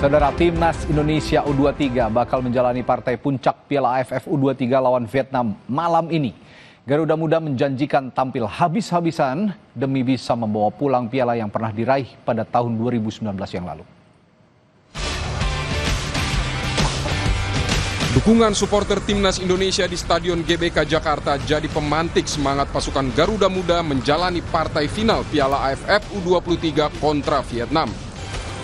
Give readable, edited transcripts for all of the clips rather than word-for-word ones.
Saudara, Timnas Indonesia U23 bakal menjalani partai puncak Piala AFF U23 lawan Vietnam malam ini. Garuda Muda menjanjikan tampil habis-habisan demi bisa membawa pulang piala yang pernah diraih pada tahun 2019 yang lalu. Dukungan supporter Timnas Indonesia di Stadion GBK Jakarta jadi pemantik semangat pasukan Garuda Muda menjalani partai final Piala AFF U23 kontra Vietnam.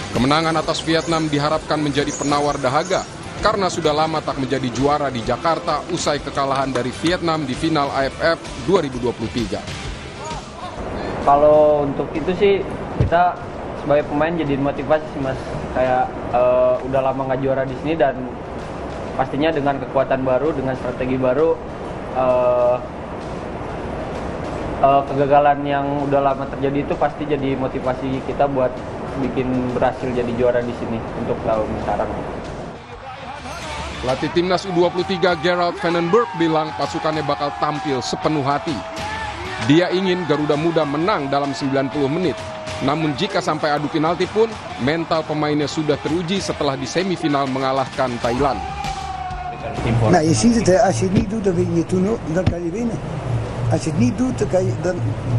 Kemenangan atas Vietnam diharapkan menjadi penawar dahaga karena sudah lama tak menjadi juara di Jakarta usai kekalahan dari Vietnam di final AFF 2023. Kalau untuk itu sih kita sebagai pemain jadi motivasi sih Mas. Kayak udah lama nggak juara di sini dan pastinya dengan kekuatan baru, dengan strategi baru, kegagalan yang udah lama terjadi itu pasti jadi motivasi kita buat bikin berhasil jadi juara di sini untuk tahun sekarang. Pelatih Timnas U23 Gerald Vandenberg bilang pasukannya bakal tampil sepenuh hati. Dia ingin Garuda Muda menang dalam 90 menit. Namun jika sampai adu penalti pun, mental pemainnya sudah teruji setelah di semifinal mengalahkan Thailand. Nou, je ziet het, als je het niet doet, dan win je toen ook, dan kan je winnen. Als je het niet doet,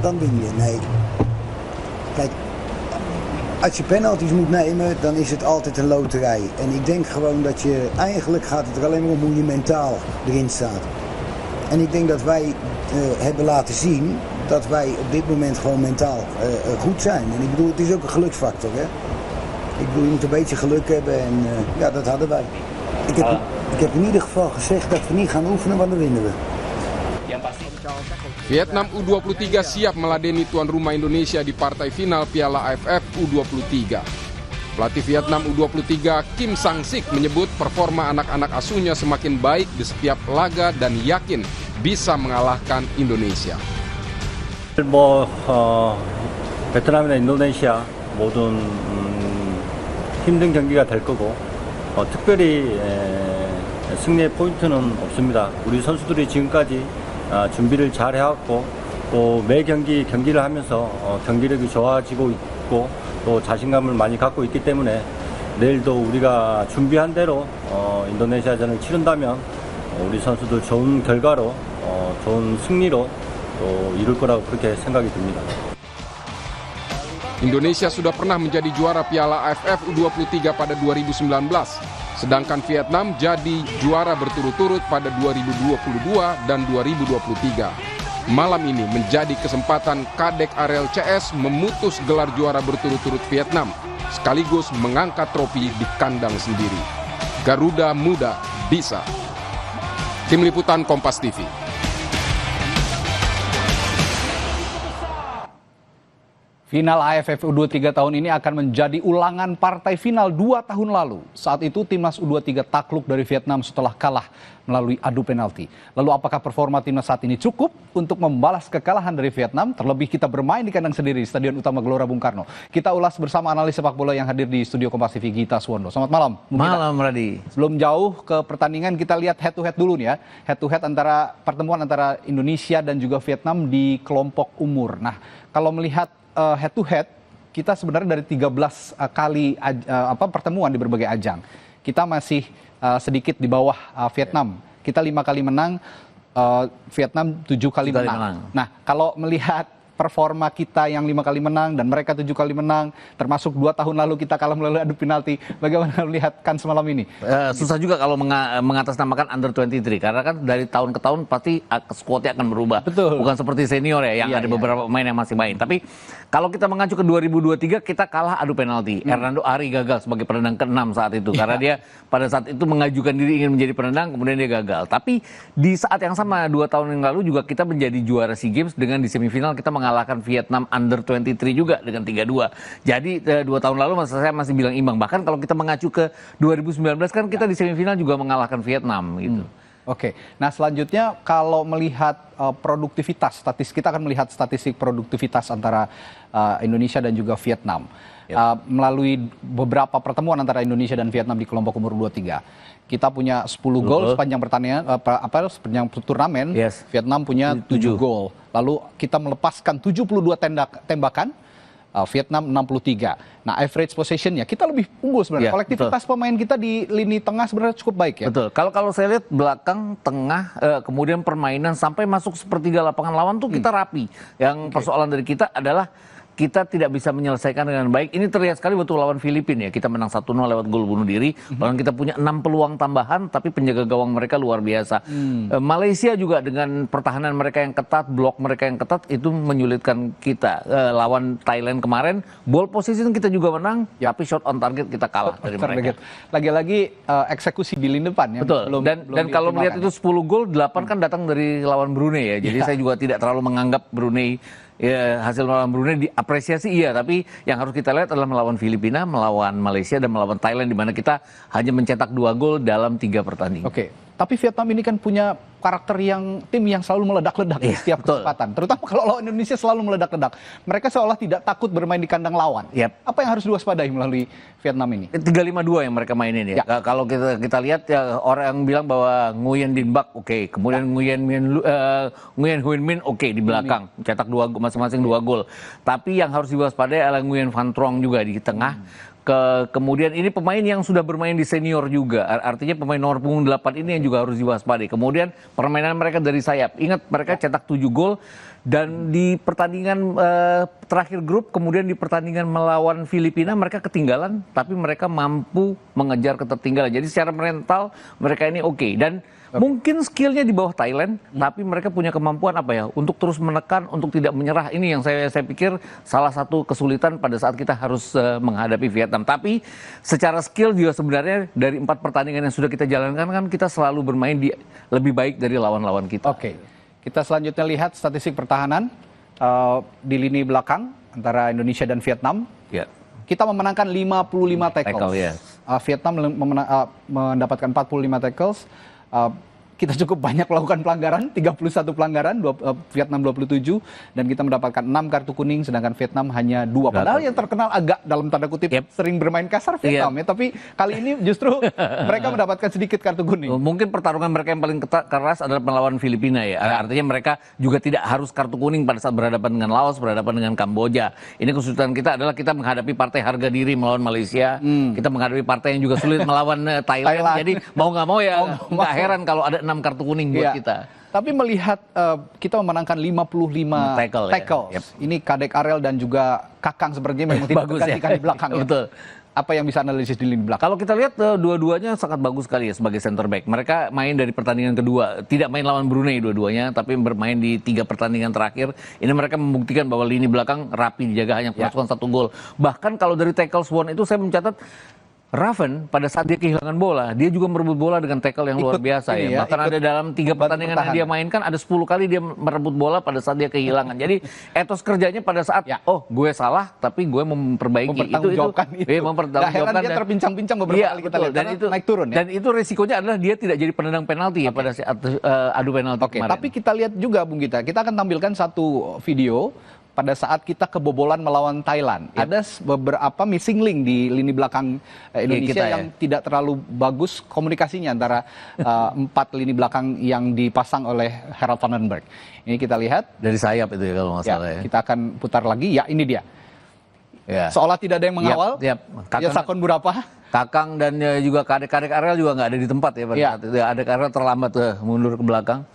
dan win je. Nee. Kijk, als je penalties moet nemen, dan is het altijd een loterij. En ik denk gewoon dat je, eigenlijk gaat het er alleen maar om hoe je mentaal erin staat. En ik denk dat wij hebben laten zien dat wij op dit moment gewoon mentaal goed zijn. En ik bedoel, het is ook een geluksfactor, hè. Ik bedoel, je moet een beetje geluk hebben en ja, dat hadden wij. Ik heb in ieder geval gezegd dat we niet gaan oefenen, want dan winnen we. Vietnam U23 siap meladeni tuan rumah Indonesia di partai final Piala AFF U23. Pelatih Vietnam U23 Kim Sang-sik menyebut performa anak-anak asuhnya semakin baik di setiap laga dan yakin bisa mengalahkan Indonesia. 베트남이나 인도네시아 모든 힘든 경기가 될 거고 특별히 승리의 포인트는 없습니다. 우리 선수들이 지금까지 준비를 잘 해왔고 또 매 경기를 하면서 경기력이 좋아지고 있고 또 자신감을 많이 갖고 있기 때문에 내일도 우리가 준비한 대로 인도네시아전을 치른다면 우리 선수들 좋은 결과로 좋은 승리로 또 이룰 거라고 그렇게 생각이 듭니다. Indonesia sudah pernah menjadi juara Piala AFF U23 pada 2019. Sedangkan Vietnam jadi juara berturut-turut pada 2022 dan 2023. Malam ini menjadi kesempatan Kadek Ariel CS memutus gelar juara berturut-turut Vietnam, sekaligus mengangkat trofi di kandang sendiri. Garuda Muda bisa. Tim Liputan Kompas TV. Final AFF U23 tahun ini akan menjadi ulangan partai final 2 tahun lalu. Saat itu Timnas U23 takluk dari Vietnam setelah kalah melalui adu penalti. Lalu apakah performa Timnas saat ini cukup untuk membalas kekalahan dari Vietnam? Terlebih kita bermain di kandang sendiri di Stadion Utama Gelora Bung Karno. Kita ulas bersama analis sepak bola yang hadir di studio Kompas TV, Gita Suwondo. Selamat malam. Malam, Radi. Sebelum jauh ke pertandingan, kita lihat head to head dulu nih ya. Head to head antara pertemuan antara Indonesia dan juga Vietnam di kelompok umur. Nah, kalau melihat head to head, kita sebenarnya dari 13 kali pertemuan di berbagai ajang. Kita masih sedikit di bawah Vietnam. Kita 5 kali menang, Vietnam 7 kali menang. Nah, kalau melihat performa kita yang 5 kali menang dan mereka 7 kali menang, termasuk 2 tahun lalu kita kalah melalui adu penalti, bagaimana melihat kan semalam ini? Susah juga kalau mengatasnamakan under 23, karena kan dari tahun ke tahun pasti skuadnya akan berubah. Betul. Bukan seperti senior ya, yang ada beberapa pemain yang masih main. Tapi kalau kita mengacu ke 2023, kita kalah adu penalti. Hernando Ari gagal sebagai penendang ke-6 saat itu, karena dia pada saat itu mengajukan diri ingin menjadi penendang, kemudian dia gagal. Tapi di saat yang sama 2 tahun yang lalu juga kita menjadi juara SEA Games dengan di semifinal kita mengalahkan Vietnam under 23 juga dengan 3-2. Jadi 2 tahun lalu saya masih bilang imbang. Bahkan kalau kita mengacu ke 2019 kan kita di semifinal juga mengalahkan Vietnam gitu. Oke, nah selanjutnya kalau melihat produktivitas, kita akan melihat statistik produktivitas antara Indonesia dan juga Vietnam. Melalui beberapa pertemuan antara Indonesia dan Vietnam di kelompok umur 23. Kita punya 10 gol sepanjang pertandingan, sepanjang turnamen. Vietnam punya 7 gol. Lalu kita melepaskan 72 tembakan, Vietnam 63. Nah, average possession-nya kita lebih unggul sebenarnya. Ya, Kolektivitas pemain kita di lini tengah sebenarnya cukup baik ya. Betul. Kalau saya lihat belakang, tengah, kemudian permainan sampai masuk sepertiga lapangan lawan tuh kita rapi. Yang persoalan dari kita adalah kita tidak bisa menyelesaikan dengan baik. Ini terlihat sekali waktu lawan Filipina ya. Kita menang 1-0 lewat gol bunuh diri. Lawan kita punya 6 peluang tambahan, tapi penjaga gawang mereka luar biasa. Malaysia juga dengan pertahanan mereka yang ketat, blok mereka yang ketat, itu menyulitkan kita. Lawan Thailand kemarin, ball position kita juga menang, tapi shot on target kita kalah dari mereka. Lagi-lagi eksekusi di lini depan ya. Betul. Dan kalau melihat itu 10 gol, 8 kan datang dari lawan Brunei ya. Jadi saya juga tidak terlalu menganggap Brunei ya, hasil melawan Brunei diapresiasi iya, tapi yang harus kita lihat adalah melawan Filipina, melawan Malaysia, dan melawan Thailand di mana kita hanya mencetak 2 gol dalam 3 pertandingan. Oke, tapi Vietnam ini kan punya karakter tim yang selalu meledak-ledak di setiap kesempatan. Terutama kalau lawan Indonesia selalu meledak-ledak. Mereka seolah tidak takut bermain di kandang lawan. Apa yang harus diwaspadai melalui Vietnam ini? 3-5-2 yang mereka mainin ya. Kalau kita lihat ya, orang yang bilang bahwa Nguyen Din Bak oke, kemudian Nguyen Huyen Min oke di belakang, cetak masing-masing 2 gol. Tapi yang harus diwaspadai adalah Nguyen Van Trong juga di tengah. Kemudian ini pemain yang sudah bermain di senior juga, artinya pemain nomor punggung 8 ini yang juga harus diwaspadai. Kemudian permainan mereka dari sayap, ingat mereka cetak 7 gol dan di pertandingan terakhir grup, kemudian di pertandingan melawan Filipina mereka ketinggalan, tapi mereka mampu mengejar ketertinggalan. Jadi secara mental mereka ini oke. Dan mungkin skillnya di bawah Thailand, tapi mereka punya kemampuan apa ya untuk terus menekan, untuk tidak menyerah. Ini yang saya pikir salah satu kesulitan pada saat kita harus menghadapi Vietnam. Tapi secara skill juga sebenarnya dari 4 pertandingan yang sudah kita jalankan kan kita selalu bermain lebih baik dari lawan-lawan kita. Oke, kita selanjutnya lihat statistik pertahanan di lini belakang antara Indonesia dan Vietnam. Kita memenangkan 55 tackles. Vietnam mendapatkan 45 tackles. Kita cukup banyak melakukan pelanggaran, 31 pelanggaran, Vietnam 27, dan kita mendapatkan 6 kartu kuning, sedangkan Vietnam hanya 2. Padahal yang terkenal agak dalam tanda kutip sering bermain kasar Vietnam ya, tapi kali ini justru mereka mendapatkan sedikit kartu kuning. Mungkin pertarungan mereka yang paling keras adalah melawan Filipina ya. Artinya mereka juga tidak harus kartu kuning pada saat berhadapan dengan Laos, berhadapan dengan Kamboja. Ini kesulitan kita adalah kita menghadapi partai harga diri melawan Malaysia, kita menghadapi partai yang juga sulit melawan Thailand. Jadi mau nggak mau ya nggak heran kalau ada 6 kartu kuning buat kita. Tapi melihat kita memenangkan 55 tackles. Ini Kadek Arel dan juga Kakang sepertinya memang tidak tergantikan di belakang ya. Betul. Apa yang bisa analisis di lini belakang? Kalau kita lihat dua-duanya sangat bagus sekali ya sebagai center back. Mereka main dari pertandingan kedua, tidak main lawan Brunei dua-duanya, tapi bermain di 3 pertandingan terakhir. Ini mereka membuktikan bahwa lini belakang rapi dijaga, hanya memasukkan 1 gol. Bahkan kalau dari tackles won itu saya mencatat Raven pada saat dia kehilangan bola, dia juga merebut bola dengan tackle yang luar biasa ya. Bahkan ada dalam 3 pertandingan yang dia mainkan, ada 10 kali dia merebut bola pada saat dia kehilangan. Jadi etos kerjanya pada saat, gue salah, tapi gue memperbaiki itu. Mempertanggungjawabkan. Dia terpincang-pincang beberapa kali kita lihat, dan itu naik turun ya. Dan itu risikonya adalah dia tidak jadi penendang penalti ya pada saat adu penalti kemarin. Tapi kita lihat juga Bung Gita, kita akan tampilkan satu video pada saat kita kebobolan melawan Thailand. Ada beberapa missing link di lini belakang Indonesia yang tidak terlalu bagus komunikasinya antara 4 lini belakang yang dipasang oleh Harold Vandenberg. Ini kita lihat. Dari sayap itu ya kalau nggak salah ya. Kita akan putar lagi. Ya, ini dia. Seolah tidak ada yang mengawal. Ya, Sakon berapa? Kakang dan juga Kadek Arel juga nggak ada di tempat ya. Kadek Arel terlambat mundur ke belakang.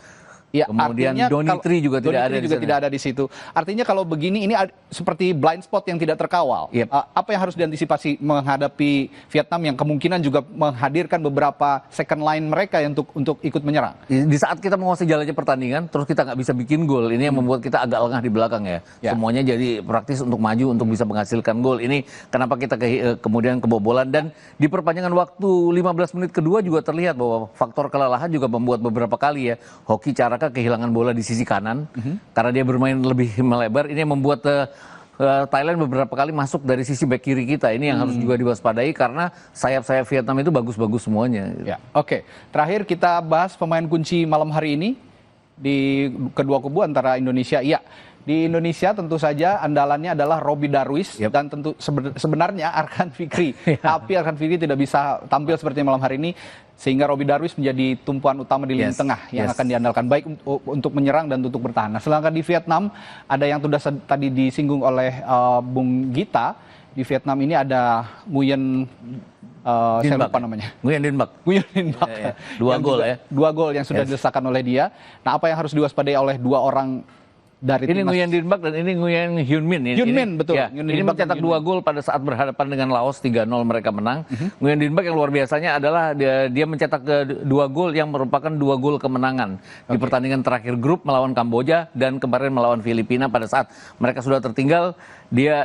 Ya, kemudian Donitri juga tidak ada di situ. Artinya kalau begini ini seperti blind spot yang tidak terkawal. Apa yang harus diantisipasi menghadapi Vietnam yang kemungkinan juga menghadirkan beberapa second line mereka untuk ikut menyerang? Di saat kita menguasai jalannya pertandingan, terus kita nggak bisa bikin gol, ini yang membuat kita agak lengah di belakang ya. Semuanya jadi praktis untuk maju untuk bisa menghasilkan gol. Ini kenapa kita kemudian kebobolan, dan di perpanjangan waktu 15 menit kedua juga terlihat bahwa faktor kelelahan juga membuat beberapa kali ya Hoki Caraka kehilangan bola di sisi kanan karena dia bermain lebih melebar. Ini yang membuat Thailand beberapa kali masuk dari sisi bek kiri kita. Ini yang harus juga diwaspadai karena sayap-sayap Vietnam itu bagus-bagus semuanya. Oke, terakhir kita bahas pemain kunci malam hari ini di kedua kubu antara Indonesia. Di Indonesia tentu saja andalannya adalah Robbie Darwish Yep. dan tentu sebenarnya Arkan Fikri. Tapi Arkan Fikri tidak bisa tampil seperti malam hari ini sehingga Robbie Darwish menjadi tumpuan utama di lini tengah yang akan diandalkan baik untuk menyerang dan untuk bertahan. Nah, sedangkan di Vietnam ada yang sudah tadi disinggung oleh Bung Gita. Di Vietnam ini ada Nguyen saya lupa namanya. Nguyen Dinh Bach. Nguyen Dinh Bach. Dua gol ya. 2 gol yang sudah dilesakan oleh dia. Nah, apa yang harus diwaspadai oleh 2 orang dari Ini timnas? Nguyen Dinh Bach dan ini Nguyen Hyun Min. Hyun Min, betul. Ya, Nguyen ini Dinh Bach mencetak dan 2 gol pada saat berhadapan dengan Laos 3-0 mereka menang. Nguyen Dinh Bach yang luar biasanya adalah dia mencetak 2 gol yang merupakan 2 gol kemenangan di pertandingan terakhir grup melawan Kamboja dan kemarin melawan Filipina pada saat mereka sudah tertinggal. Dia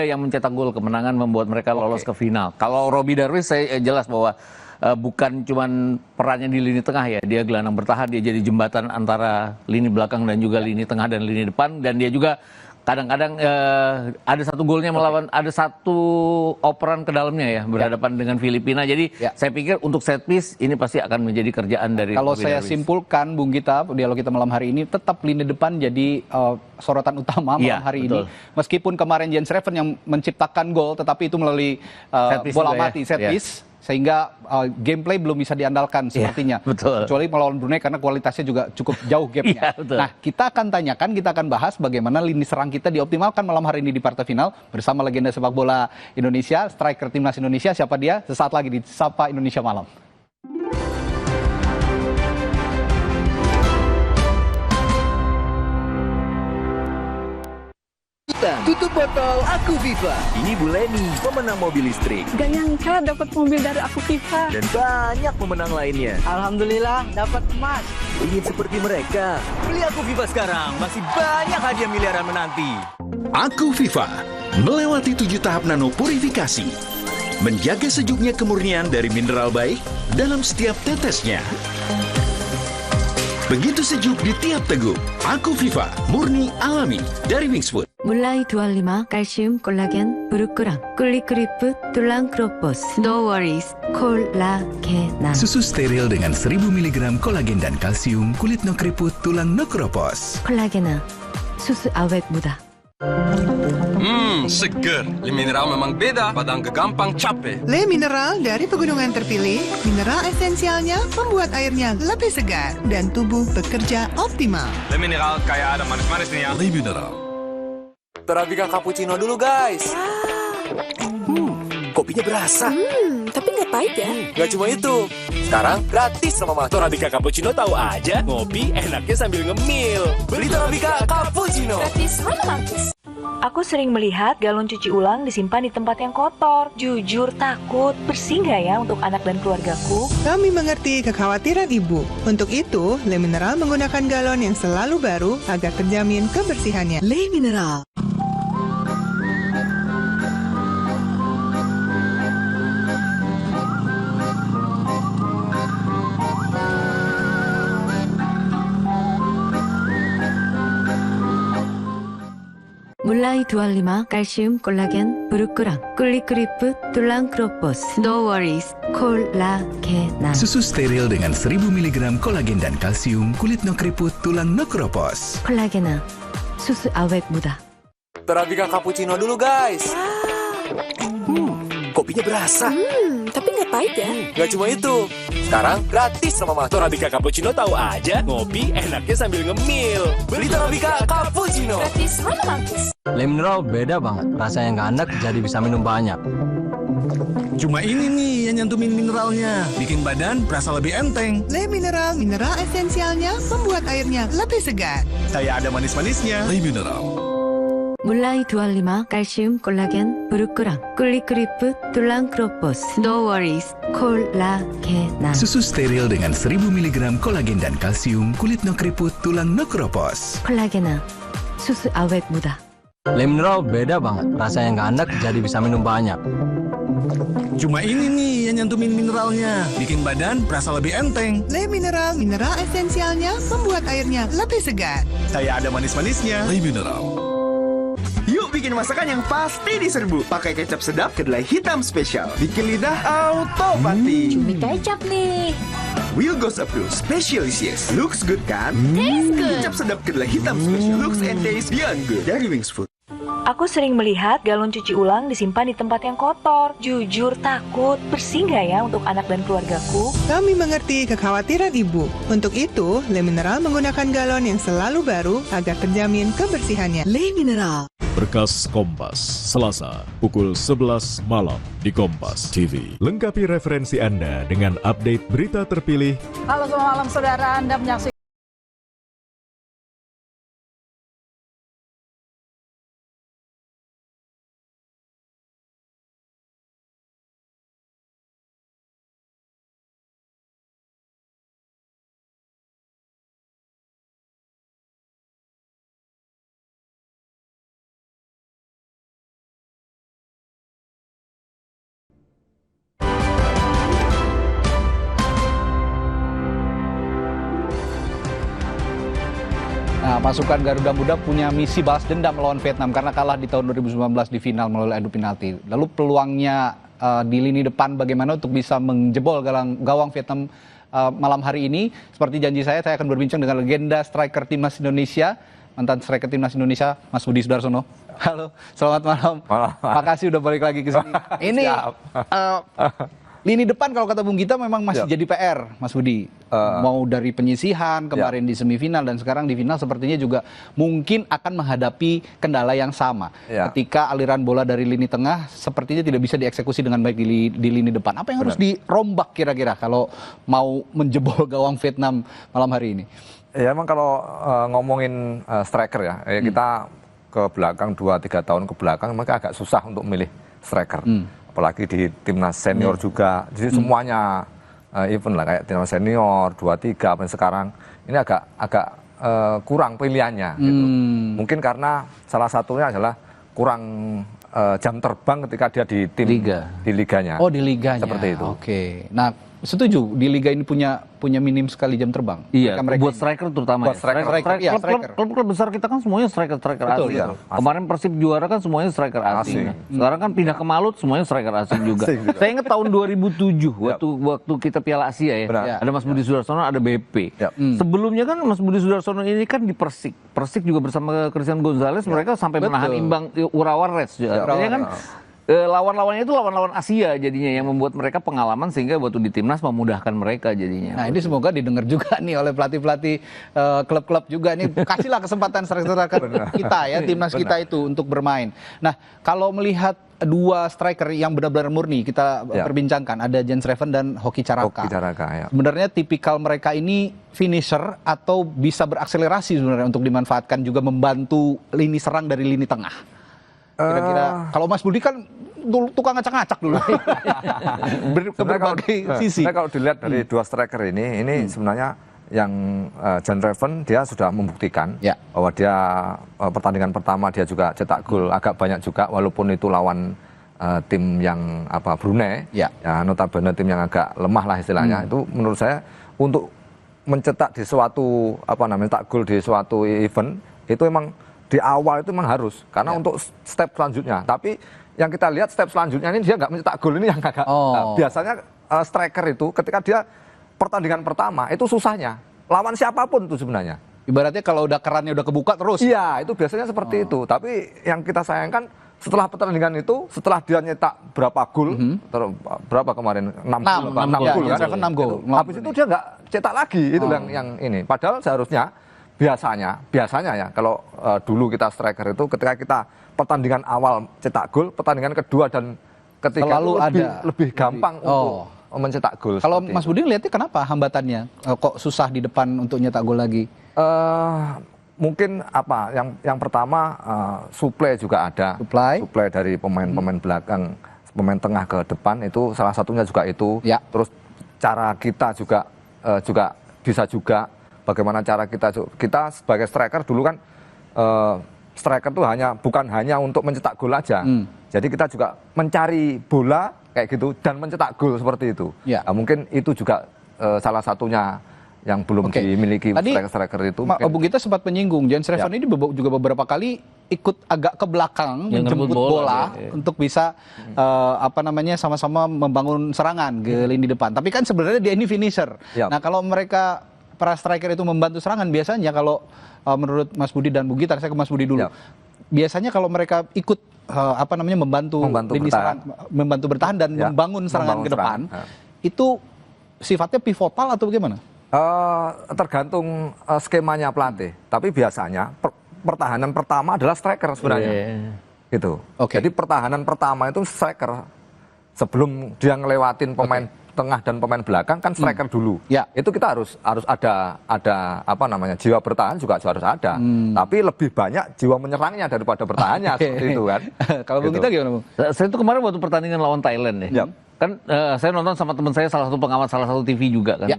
yang mencetak gol kemenangan membuat mereka lolos ke final. Kalau Robbie Darwish saya jelas bahwa bukan cuman perannya di lini tengah ya, dia gelandang bertahan, dia jadi jembatan antara lini belakang dan juga lini tengah dan lini depan, dan dia juga kadang-kadang ada satu golnya melawan, ada satu operan ke dalamnya ya, berhadapan dengan Filipina. Jadi saya pikir untuk set piece ini pasti akan menjadi kerjaan dari Kalau Robbie saya Darwish. simpulkan, Bung Gita, dialog kita malam hari ini tetap lini depan jadi sorotan utama malam hari betul. ini. Meskipun kemarin Jens Reven yang menciptakan gol, tetapi itu melalui Set piece bola juga ya. mati, set piece. Sehingga gameplay belum bisa diandalkan sepertinya. betul. Kecuali melawan Brunei karena kualitasnya juga cukup jauh gapnya. Betul. Nah, kita akan tanyakan, kita akan bahas bagaimana lini serang kita dioptimalkan malam hari ini di partai final bersama legenda sepak bola Indonesia, striker timnas Indonesia. Siapa dia? Sesaat lagi di Sapa Indonesia Malam. Tutup botol Aku Viva. Ini Bu Leni, pemenang mobil listrik. Gak nyangka dapat mobil dari Aku Viva. Dan banyak pemenang lainnya. Alhamdulillah dapat emas. Ingin seperti mereka? Beli Aku Viva sekarang, masih banyak hadiah miliaran menanti. Aku Viva melewati 7 tahap nano purifikasi, menjaga sejuknya kemurnian dari mineral baik dalam setiap tetesnya. Begitu sejuk di tiap teguk. Aku Viva, murni alami dari Wingswood. 물라이 두알리마 칼슘 콜라겐 브루크랑 꿀리크리프 툴랑 크로포스 No worries 콜라겐 Susu steril dengan 1000 mg kolagen dan kalsium, kulit no keriput, tulang no keropos. 콜라겐아 수수 awet muda. Seger. Le mineral memang beda pada angka gampang capek. Le Mineral dari pegunungan terpilih, mineral esensialnya membuat airnya lebih segar dan tubuh bekerja optimal. Le mineral kayak ada manis-manis nih ya. Le Mineral. Torabika cappuccino dulu guys. Kopinya berasa. Tapi nggak pahit ya? Gak cuma itu. Sekarang gratis sama Mama. Torabika cappuccino tahu aja. Ngopi enaknya sambil ngemil. Beli Torabika cappuccino. Gratis romantis. Aku sering melihat galon cuci ulang disimpan di tempat yang kotor. Jujur takut, bersih nggak ya untuk anak dan keluargaku? Kami mengerti kekhawatiran ibu. Untuk itu, Le Mineral menggunakan galon yang selalu baru agar terjamin kebersihannya. Le Mineral. 물라이 두알리마 칼슘 콜라겐 브루크랑 꿀리크리프 툴랑 크로포스 No worries 콜라겐 Susu steril dengan 1000 mg kolagen dan kalsium, kulit no keriput, tulang no keropos. 콜라겐아 수수 awet muda. Torabika cappuccino dulu guys. Kopinya berasa. Tapi nggak pahit ya? Gak cuma itu. Sekarang gratis sama Mama. Torabika cappuccino tahu aja. Ngopi enaknya sambil ngemil. Beli Torabika cappuccino. Gratis romantis. Le Mineral beda banget. Rasanya nggak enak jadi bisa minum banyak. Cuma ini nih yang nyantumin mineralnya, bikin badan berasa lebih enteng. Le Mineral, mineral esensialnya membuat airnya lebih segar. Kayak ada manis-manisnya. Le Mineral. 물라이 두알리마 칼슘 콜라겐 브루크랑 꿀리크리프 툴랑 크로포스 No worries 콜라겐 Susu steril dengan 1000 mg kolagen dan kalsium, kulit no keriput, tulang no keropos. 콜라겐아 수수 awet muda. Le Mineral beda banget. Rasanya nggak enak jadi bisa minum banyak. Cuma ini nih yang nyantumin mineralnya, bikin badan berasa lebih enteng. Le Mineral, mineral esensialnya membuat airnya lebih segar. Kayak ada manis-manisnya. Le Mineral. Yuk bikin masakan yang pasti diserbu. Pakai kecap sedap kedelai hitam spesial. Bikin lidah auto pati. Cumi kecap nih. Wilgos approved Specialist. Looks good kan? Taste good. Kecap sedap kedelai hitam spesial. Looks and taste beyond good. Dari Wings Food. Aku sering melihat galon cuci ulang disimpan di tempat yang kotor. Jujur takut, bersih nggak ya untuk anak dan keluargaku? Kami mengerti kekhawatiran ibu. Untuk itu, Le Mineral menggunakan galon yang selalu baru agar terjamin kebersihannya. Le Mineral. Berkas Kompas, Selasa, pukul 11 malam di Kompas TV. Lengkapi referensi Anda dengan update berita terpilih. Halo selamat malam saudara, Anda menyaksikan Nah, pasukan Garuda Muda punya misi balas dendam melawan Vietnam karena kalah di tahun 2019 di final melalui adu penalti. Lalu peluangnya di lini depan bagaimana untuk bisa menjebol gawang Vietnam malam hari ini? Seperti janji saya akan berbincang dengan legenda striker timnas Indonesia, mantan striker timnas Indonesia, Mas Budi Sudarsono. Halo, selamat malam. Makasih udah balik lagi ke sini. Ini lini depan kalau kata Bung Gita memang masih jadi PR, Mas Budi. Mau dari penyisihan kemarin di semifinal dan sekarang di final sepertinya juga mungkin akan menghadapi kendala yang sama. Ketika aliran bola dari lini tengah sepertinya tidak bisa dieksekusi dengan baik di lini depan. Apa yang harus dirombak kira-kira kalau mau menjebol gawang Vietnam malam hari ini? Ya emang kalau ngomongin striker ya, kita ke belakang 2-3 tahun ke belakang maka agak susah untuk memilih striker. Apalagi di timnas senior juga, jadi semuanya event lah kayak timnas senior 2-3 sampai sekarang ini agak kurang pilihannya. Gitu. Mungkin karena salah satunya adalah kurang jam terbang ketika dia di tim di liganya. Oh di liganya. Seperti itu. Oke. Nah setuju di liga ini punya minim sekali jam terbang. Iya. Buat striker terutama. Buat striker. Klub besar kita kan semuanya striker asing. Iya. Kemarin Persib juara kan semuanya striker asing. Sekarang kan pindah ke Malut semuanya striker asing juga. Saya ingat tahun 2007 waktu kita Piala Asia ya. Ada Mas Budi Sudarsono, ada BP. Sebelumnya kan Mas Budi Sudarsono ini kan di Persik. Persik juga bersama Christian Gonzalez mereka sampai menahan imbang Urawa Reds. Artinya kan lawan-lawannya itu lawan-lawan Asia jadinya yang membuat mereka pengalaman sehingga waktu di timnas memudahkan mereka jadinya. Nah ini semoga didengar juga nih oleh pelatih-pelatih klub-klub juga nih, kasihlah kesempatan striker kita ya timnas kita itu untuk bermain. Nah kalau melihat dua striker yang benar-benar murni kita perbincangkan, ada Jens Reven dan Hoki Caraka. Sebenarnya tipikal mereka ini finisher atau bisa berakselerasi sebenarnya untuk dimanfaatkan juga membantu lini serang dari lini tengah. Kira-kira kalau Mas Budi kan tukang ngacak-ngacak dulu ke berbagai sisi. Kalau dilihat dari dua striker ini sebenarnya yang Jens Reven dia sudah membuktikan bahwa dia pertandingan pertama dia juga cetak gol agak banyak juga walaupun itu lawan tim yang Brunei ya notabene tim yang agak lemah lah istilahnya. Itu menurut saya untuk mencetak di suatu cetak gol di suatu event itu emang di awal itu memang harus karena untuk step selanjutnya. Tapi yang kita lihat step selanjutnya ini dia nggak mencetak gol ini yang agak biasanya striker itu ketika dia pertandingan pertama itu susahnya lawan siapapun itu sebenarnya. Ibaratnya kalau udah kerannya udah kebuka terus. Iya itu biasanya seperti itu. Tapi yang kita sayangkan setelah pertandingan itu setelah dia nyetak berapa gol berapa kemarin 6 gol. Habis itu dia nggak cetak lagi itu yang ini. Padahal seharusnya biasanya ya kalau dulu kita striker itu ketika kita pertandingan awal cetak gol, pertandingan kedua dan ketiga itu lebih gampang untuk mencetak gol. Kalau Mas Budi lihatnya kenapa hambatannya kok susah di depan untuk nyetak gol lagi? Mungkin yang pertama suplai juga ada. Suplai dari pemain-pemain belakang, pemain tengah ke depan itu salah satunya juga itu. Terus cara kita juga bisa juga bagaimana cara kita sebagai striker dulu kan striker itu bukan hanya untuk mencetak gol aja. Jadi kita juga mencari bola kayak gitu dan mencetak gol seperti itu. Nah, mungkin itu juga salah satunya yang belum dimiliki striker itu. Bung Gita sempat menyinggung Jens Reven ini juga beberapa kali ikut agak ke belakang Yang menjemput ngerebut bola ya. untuk bisa sama-sama membangun serangan ke lini depan. Tapi kan sebenarnya dia ini finisher. Yap. Nah, kalau mereka para striker itu membantu serangan, biasanya kalau menurut Mas Budi dan Bung Gitar, saya ke Mas Budi dulu. Yap. Biasanya kalau mereka ikut membantu lini bertahan. membantu bertahan dan Ya, membangun serangan membangun ke depan, serangan. itu sifatnya pivotal atau bagaimana? Tergantung skemanya pelatih. Tapi biasanya pertahanan pertama adalah striker sebenarnya. Gitu. Jadi pertahanan pertama itu striker. Sebelum dia ngelewatin pemain tengah dan pemain belakang kan striker dulu. Itu kita harus ada jiwa bertahan juga harus ada. Tapi lebih banyak jiwa menyerangnya daripada bertahannya seperti itu kan. Kalau Bung Gita gimana, Bung? Saya itu kemarin waktu pertandingan lawan Thailand ya. Kan saya nonton sama teman saya, salah satu pengamat salah satu TV juga kan.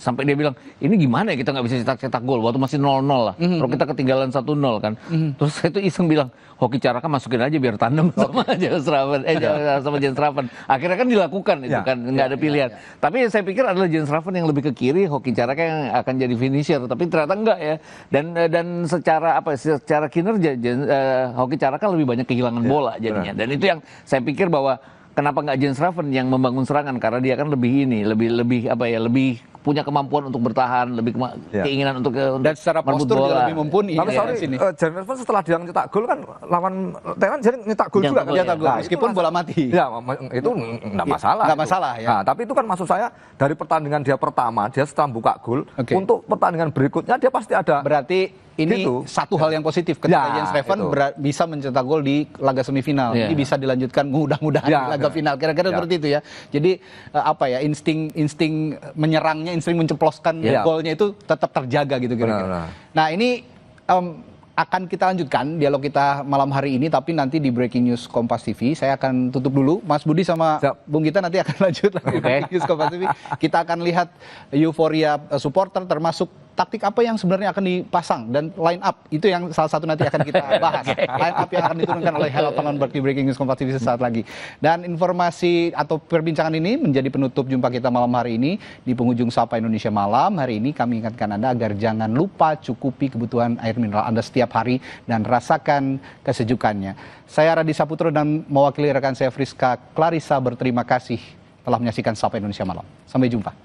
Sampai dia bilang, ini gimana ya kita nggak bisa cetak gol waktu masih 0-0 lah. Kalau kita ketinggalan 1-0 kan. Terus saya tuh iseng bilang, Hoki Caraka masukin aja biar tandem sama Jens Raven. Sama Jens Raven. Akhirnya kan dilakukan itu kan, nggak ada pilihan. Tapi saya pikir adalah Jens Raven yang lebih ke kiri, Hoki Caraka yang akan jadi finisher. Tapi ternyata enggak ya. Dan secara kinerja Hoki Caraka lebih banyak kehilangan bola jadinya. Dan itu yang saya pikir bahwa kenapa nggak Jens Raven yang membangun serangan, karena dia kan lebih punya kemampuan untuk bertahan, lebih keinginan untuk dan secara postur juga lebih mumpuni. Tapi Jens Raven setelah dia nyetak gol kan lawan Thailand jadi nyetak gol juga kan. Meskipun bola mati. Ya, itu enggak masalah. Enggak masalah ya. Nah, tapi itu kan maksud saya dari pertandingan dia pertama dia setelah buka gol, untuk pertandingan berikutnya dia pasti ada. Berarti ini satu hal yang positif ketika Jens Raven bisa mencetak gol di laga semifinal. Ini bisa dilanjutkan mudah-mudahan di laga final. Kira-kira seperti itu ya. Jadi insting menyerangnya, insting menceploskan golnya itu tetap terjaga gitu kira-kira. Nah, ini akan kita lanjutkan dialog kita malam hari ini, tapi nanti di Breaking News Kompas TV. Saya akan tutup dulu. Mas Budi sama Bung Gita nanti akan lanjut lagi Breaking News Kompas TV. Kita akan lihat euforia supporter, termasuk taktik apa yang sebenarnya akan dipasang dan line up itu yang salah satu nanti akan kita bahas. Line up yang akan diturunkan oleh Hello Pangan di Breaking News Kompas TV sesaat lagi. Dan informasi atau perbincangan ini menjadi penutup jumpa kita malam hari ini di penghujung Sapa Indonesia Malam. Hari ini kami ingatkan Anda agar jangan lupa cukupi kebutuhan air mineral Anda setiap hari dan rasakan kesejukannya. Saya Radi Saputro dan mewakili rekan saya Friska Clarissa berterima kasih telah menyaksikan Sapa Indonesia Malam. Sampai jumpa.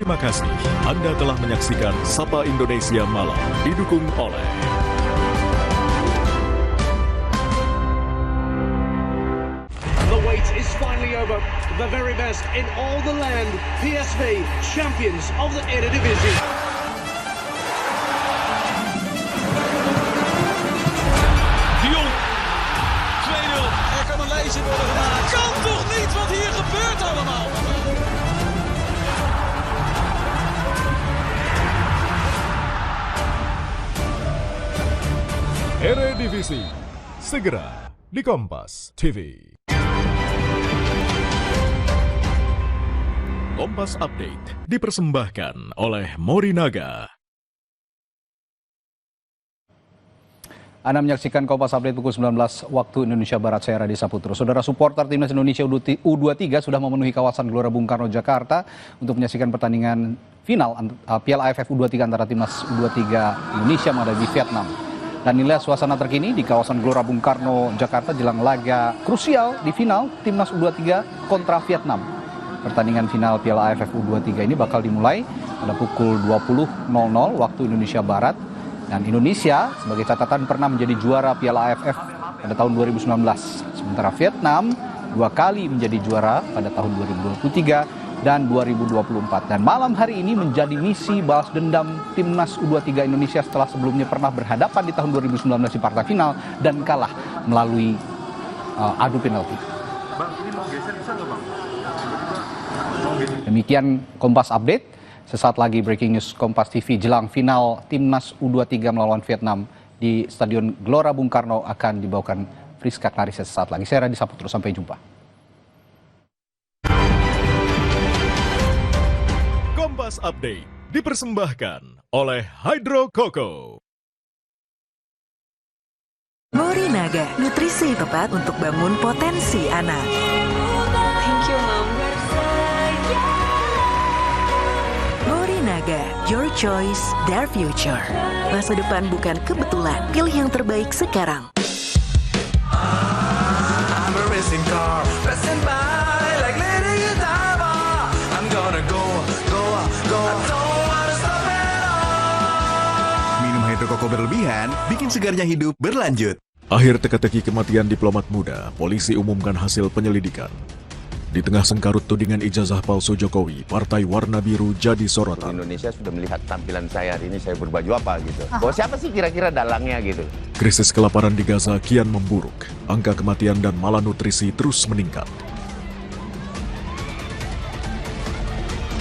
Terima kasih Anda telah menyaksikan Sapa Indonesia Malam, didukung oleh The wait is finally over. The very best in all the land. PSV, champions of the Eredivisie. De Jong. 2-0. Er kan een lezing worden gemaakt. Kan toch niet wat hier gebeurt allemaal? Eredivisie, segera di Kompas TV. Kompas Update dipersembahkan oleh Morinaga. Anda menyaksikan Kompas Update pukul 19 waktu Indonesia Barat, saya Radi Saputro. Saudara supporter Timnas Indonesia U23 sudah memenuhi kawasan Gelora Bung Karno, Jakarta untuk menyaksikan pertandingan final Piala AFF U23 antara Timnas U23 Indonesia menghadapi Vietnam. Dan inilah suasana terkini di kawasan Gelora Bung Karno, Jakarta jelang laga krusial di final Timnas U23 kontra Vietnam. Pertandingan final Piala AFF U23 ini bakal dimulai pada pukul 20.00 waktu Indonesia Barat. Dan Indonesia sebagai catatan pernah menjadi juara Piala AFF pada tahun 2019. Sementara Vietnam 2 kali menjadi juara pada tahun 2023 dan 2024. Dan malam hari ini menjadi misi balas dendam Timnas U23 Indonesia setelah sebelumnya pernah berhadapan di tahun 2019 di partai final dan kalah melalui adu penalti. Bang, ini mau geser bisa nggak Bang? Demikian Kompas Update. Sesaat lagi breaking news Kompas TV jelang final Timnas U23 melawan Vietnam di Stadion Gelora Bung Karno akan dibawakan Friska Clarissa sesaat lagi. Saya Radhi Saputro, sampai jumpa. Kompas Update dipersembahkan oleh Hydro Coco. Morinaga, nutrisi tepat untuk bangun potensi anak. Thank you, Mom. Morinaga, your choice, their future. Masa depan bukan kebetulan, pilih yang terbaik sekarang. I'm a racing car, passing by like Lady Godiva. I'm gonna go. I don't wanna stop at all. Minum Hydro Coco berlebihan bikin segarnya hidup berlanjut. Akhir teka-teki kematian diplomat muda, polisi umumkan hasil penyelidikan. Di tengah sengkarut tudingan ijazah palsu Jokowi, Partai Warna Biru jadi sorotan. Indonesia sudah melihat tampilan saya hari ini, saya berbaju apa gitu. Oh, siapa sih kira-kira dalangnya gitu. Krisis kelaparan di Gaza kian memburuk. Angka kematian dan malnutrisi terus meningkat.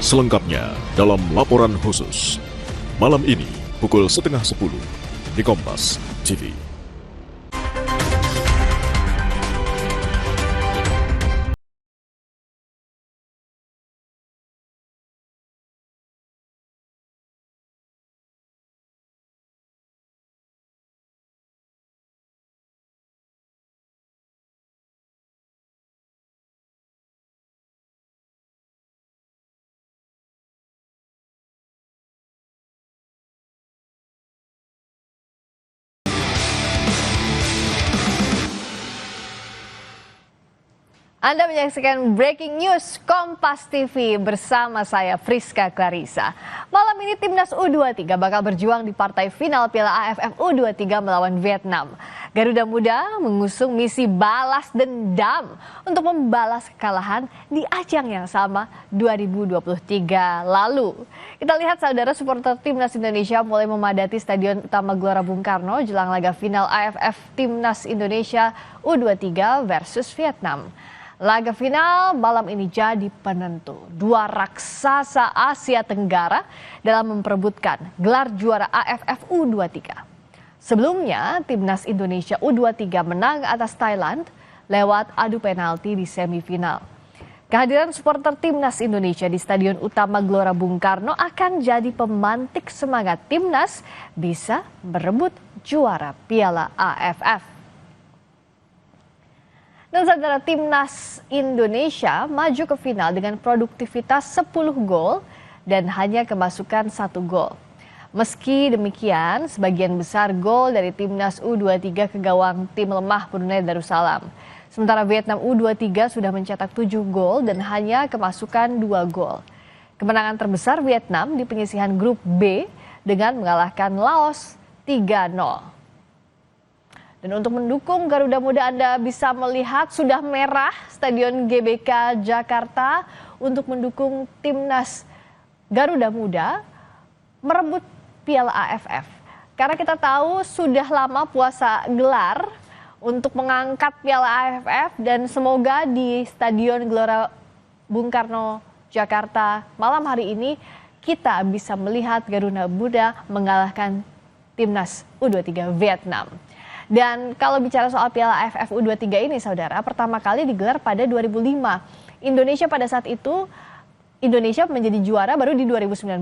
Selengkapnya dalam laporan khusus. Malam ini pukul 9:30 di Kompas TV. Anda menyaksikan Breaking News Kompas TV bersama saya Friska Clarissa. Malam ini Timnas U23 bakal berjuang di partai final Piala AFF U23 melawan Vietnam. Garuda Muda mengusung misi balas dendam untuk membalas kekalahan di ajang yang sama 2023 lalu. Kita lihat saudara, supporter Timnas Indonesia mulai memadati Stadion Utama Gelora Bung Karno jelang laga final AFF Timnas Indonesia U23 versus Vietnam. Laga final malam ini jadi penentu. Dua raksasa Asia Tenggara dalam memperebutkan gelar juara AFF U23. Sebelumnya, Timnas Indonesia U23 menang atas Thailand lewat adu penalti di semifinal. Kehadiran supporter Timnas Indonesia di Stadion Utama Gelora Bung Karno akan jadi pemantik semangat Timnas bisa berebut juara Piala AFF. Dan saudara, Timnas Indonesia maju ke final dengan produktivitas 10 gol dan hanya kemasukan 1 gol. Meski demikian, sebagian besar gol dari Timnas U23 ke gawang tim lemah Brunei Darussalam. Sementara Vietnam U23 sudah mencetak 7 gol dan hanya kemasukan 2 gol. Kemenangan terbesar Vietnam di penyisihan grup B dengan mengalahkan Laos 3-0. Dan untuk mendukung Garuda Muda, Anda bisa melihat sudah merah Stadion GBK Jakarta untuk mendukung Timnas Garuda Muda merebut Piala AFF. Karena kita tahu sudah lama puasa gelar untuk mengangkat Piala AFF dan semoga di Stadion Gelora Bung Karno Jakarta malam hari ini kita bisa melihat Garuda Muda mengalahkan Timnas U23 Vietnam. Dan kalau bicara soal Piala AFF U23 ini saudara, pertama kali digelar pada 2005. Indonesia pada saat itu, Indonesia menjadi juara baru di 2019.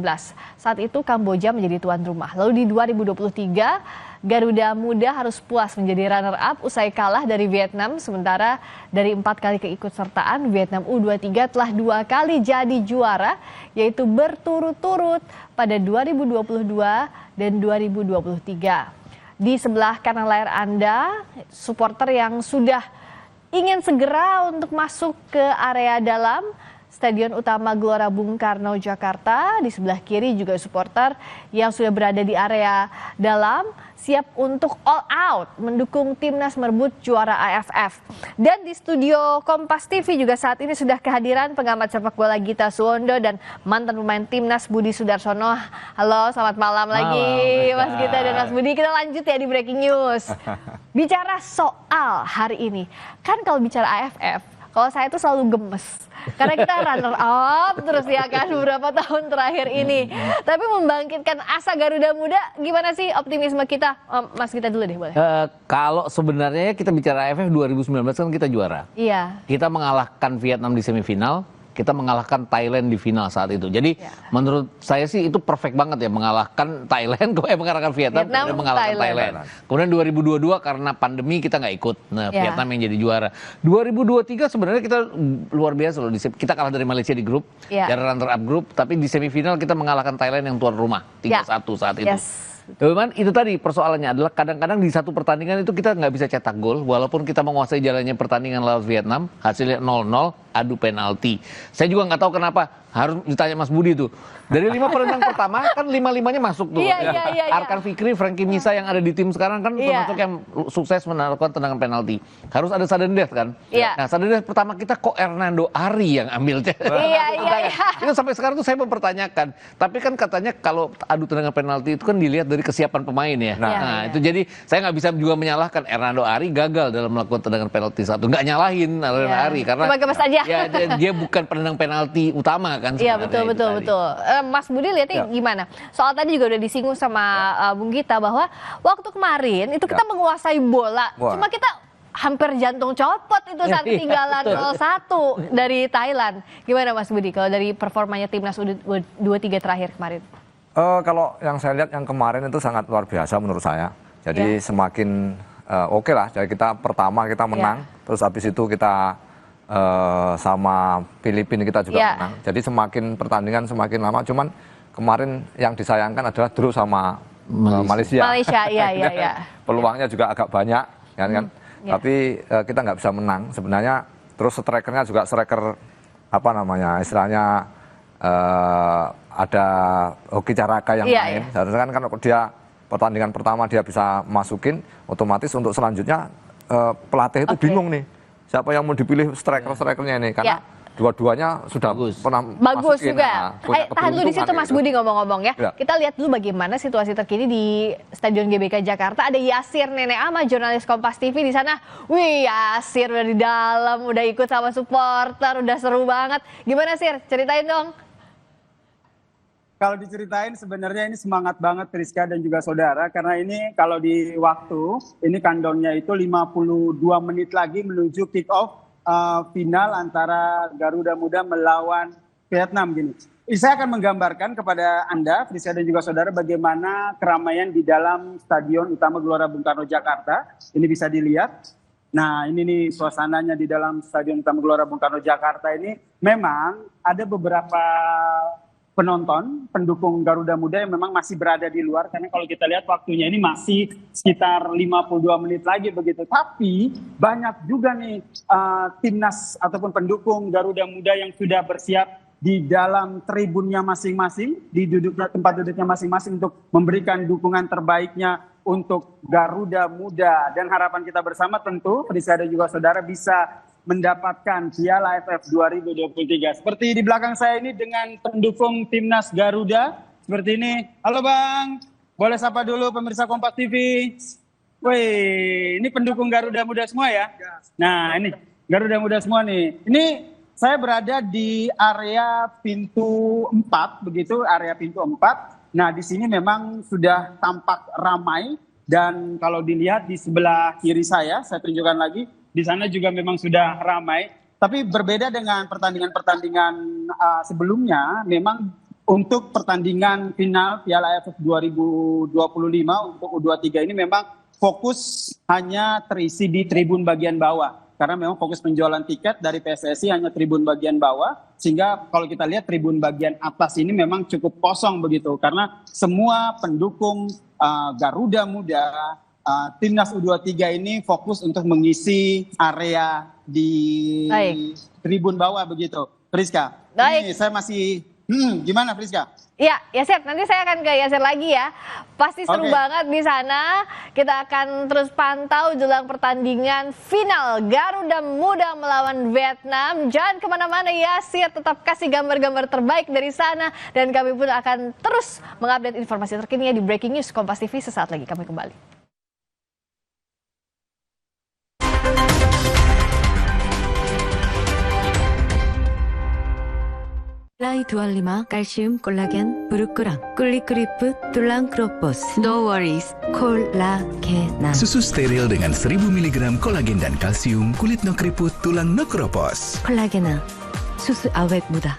Saat itu Kamboja menjadi tuan rumah. Lalu di 2023, Garuda Muda harus puas menjadi runner up usai kalah dari Vietnam. Sementara dari 4 kali keikutsertaan, Vietnam U23 telah 2 kali jadi juara, yaitu berturut-turut pada 2022 dan 2023. Di sebelah kanan layar Anda, supporter yang sudah ingin segera untuk masuk ke area dalam Stadion Utama Gelora Bung Karno, Jakarta. Di sebelah kiri juga supporter yang sudah berada di area dalam, siap untuk all out mendukung timnas merebut juara AFF. Dan di studio Kompas TV juga saat ini sudah kehadiran pengamat sepak bola Gita Suwondo dan mantan pemain timnas Budi Sudarsono. Halo, selamat malam lagi Mas Gita dan Mas Budi. Kita lanjut ya di breaking news. Bicara soal hari ini, kan kalau bicara AFF, kalau saya tuh selalu gemes. Karena kita runner up terus ya kan beberapa tahun terakhir ini. Tapi membangkitkan asa Garuda Muda, gimana sih optimisme kita? Mas Gita dulu deh boleh. Kalau sebenarnya kita bicara AFF 2019 kan kita juara. Iya. Kita mengalahkan Vietnam di semifinal. Kita mengalahkan Thailand di final saat itu. Jadi menurut saya sih itu perfect banget ya, mengalahkan Thailand, mengalahkan Vietnam, kemudian mengalahkan Thailand. Kemudian 2022 karena pandemi kita nggak ikut, Vietnam yang jadi juara. 2023 sebenarnya kita luar biasa loh, kita kalah dari Malaysia di grup, dari runner up grup, tapi di semifinal kita mengalahkan Thailand yang tuan rumah 3-1 saat itu. Cuman itu tadi persoalannya adalah kadang-kadang di satu pertandingan itu kita nggak bisa cetak gol walaupun kita menguasai jalannya pertandingan lawan Vietnam, hasilnya 0-0, adu penalti. Saya juga nggak tahu kenapa, harus ditanya Mas Budi tuh. Dari 5 penendang pertama kan 5-5-nya masuk tuh. Arkan Fikri, Frankie Misa yang ada di tim sekarang kan termasuk yang sukses melakukan tendangan penalti. Harus ada sudden death kan. Nah sudden death pertama kita kok Hernando Ari yang ambil. Itu sampai sekarang tuh saya mempertanyakan. Tapi kan katanya kalau adu tendangan penalti itu kan dilihat dari kesiapan pemain ya. Nah itu jadi saya nggak bisa juga menyalahkan Hernando Ari gagal dalam melakukan tendangan penalti satu. Nggak nyalahin Hernando Ari karena ya, dia bukan penendang penalti utama kan. Iya betul. Mas Budi lihatnya gimana? Soal tadi juga udah disinggung sama Bung Gita bahwa waktu kemarin itu kita menguasai bola. Cuma kita hampir jantung copot itu saat ketinggalan 0-1 dari Thailand. Gimana Mas Budi kalau dari performanya timnas U23 terakhir kemarin? Kalau yang saya lihat yang kemarin itu sangat luar biasa menurut saya. Jadi semakin oke lah. Jadi kita pertama kita menang, terus habis itu kita sama Filipina kita juga menang. Jadi semakin pertandingan semakin lama. Cuman kemarin yang disayangkan adalah draw sama Malaysia. Iya. Peluangnya juga agak banyak, kan? Tapi kita nggak bisa menang. Sebenarnya terus strikernya juga striker apa namanya istilahnya ada Hoki Caraka yang main. Seharusnya kan kalau dia pertandingan pertama dia bisa masukin, otomatis untuk selanjutnya pelatih itu bingung nih. Siapa yang mau dipilih striker-strikernya ini? Karena dua-duanya sudah pernah bagus masukin, juga. Tahan dulu di situ Mas Budi ngomong-ngomong ya. Kita lihat dulu bagaimana situasi terkini di Stadion GBK Jakarta. Ada Yasir Nenek Ama, jurnalis Kompas TV di sana. Wih, Yasir udah di dalam, udah ikut sama supporter, udah seru banget. Gimana Sir? Ceritain dong. Kalau diceritain sebenarnya ini semangat banget Priska dan juga saudara, karena ini kalau di waktu ini countdown-nya itu 52 menit lagi menuju kick off final antara Garuda Muda melawan Vietnam gini. Saya akan menggambarkan kepada Anda Priska dan juga saudara bagaimana keramaian di dalam Stadion Utama Gelora Bung Karno, Jakarta. Ini bisa dilihat. Nah ini nih suasananya di dalam Stadion Utama Gelora Bung Karno, Jakarta ini memang ada beberapa penonton, pendukung Garuda Muda yang memang masih berada di luar, karena kalau kita lihat waktunya ini masih sekitar 52 menit lagi begitu. Tapi banyak juga nih timnas ataupun pendukung Garuda Muda yang sudah bersiap di dalam tribunnya masing-masing, di tempat duduknya masing-masing untuk memberikan dukungan terbaiknya untuk Garuda Muda. Dan harapan kita bersama tentu, Priska dan juga saudara bisa mendapatkan Piala AFF 2023. Seperti di belakang saya ini dengan pendukung timnas Garuda seperti ini. Halo Bang, boleh sapa dulu pemirsa Kompas TV. Wih, ini pendukung Garuda Muda semua ya? Nah ini Garuda Muda semua nih. Ini saya berada di area pintu 4 begitu, area pintu 4. Nah di sini memang sudah tampak ramai dan kalau dilihat di sebelah kiri saya tunjukkan lagi. Di sana juga memang sudah ramai, tapi berbeda dengan pertandingan-pertandingan sebelumnya. Memang untuk pertandingan final Piala AFF 2025 untuk U23 ini memang fokus hanya terisi di tribun bagian bawah. Karena memang fokus penjualan tiket dari PSSI hanya tribun bagian bawah. Sehingga kalau kita lihat tribun bagian atas ini memang cukup kosong begitu. Karena semua pendukung Garuda Muda timnas U23 ini fokus untuk mengisi area di tribun bawah begitu, Priska. Baik. Ini saya masih, gimana Priska? Ya, Yasir, nanti saya akan ke Yasir lagi ya. Pasti seru banget di sana. Kita akan terus pantau jelang pertandingan final Garuda Muda melawan Vietnam. Jangan kemana-mana Yasir, tetap kasih gambar-gambar terbaik dari sana. Dan kami pun akan terus mengupdate informasi terkini di Breaking News Kompas TV. Sesaat lagi kami kembali. Mulai 25 kalsium 콜라겐 부르크랑 꿀리크리프 툴랑 크로포스 No worries 콜라겐 Susu steril dengan 1000 mg kolagen dan kalsium, kulit no keriput, tulang no keropos. 콜라겐 수수 awet muda.